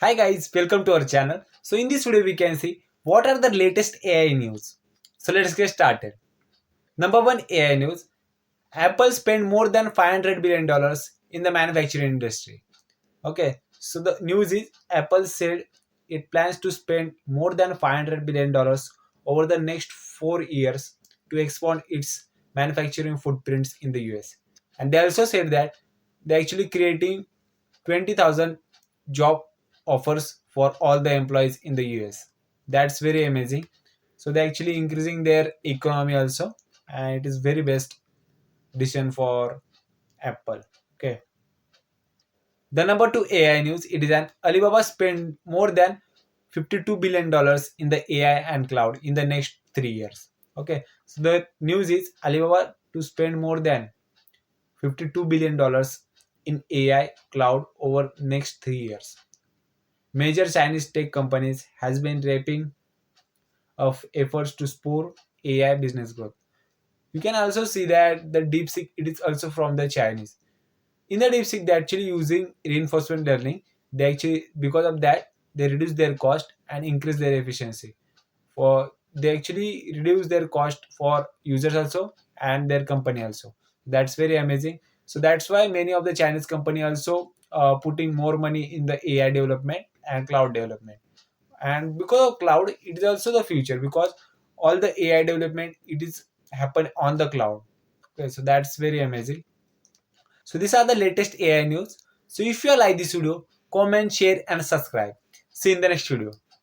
Hi guys, welcome to our channel. So in this video we can see what are the latest AI news. So let's get started. Number one AI news. Apple spent more than $500 billion in the manufacturing industry. Okay, so the news is Apple said it plans to spend more than $500 billion over the next 4 years to expand its manufacturing footprints in the US. And they also said that they're actually creating 20,000 job offers for all the employees in the US. That's very amazing. So they're actually increasing their economy also, and it is very best decision for Apple. Okay. The number two AI news, it is an Alibaba spent more than $52 billion in the AI and cloud in the next 3 years. Okay. So the news is Alibaba to spend more than $52 billion in AI cloud over next 3 years. Major Chinese tech companies has been ramping of efforts to spur AI business growth. You can also see that the DeepSeek it is also from the Chinese. In the DeepSeek, they're actually using reinforcement learning. They actually because of that they reduce their cost and increase their efficiency. For they actually reduce their cost for users also and their company also. That's very amazing. So that's why many of the Chinese company also putting more money in the AI development and cloud development. And because of cloud, it is also the future because all the AI development it is happen on the cloud. Okay, so that's very amazing. So these are the latest AI news. So if you like this video, comment, share, and subscribe. See you in the next video.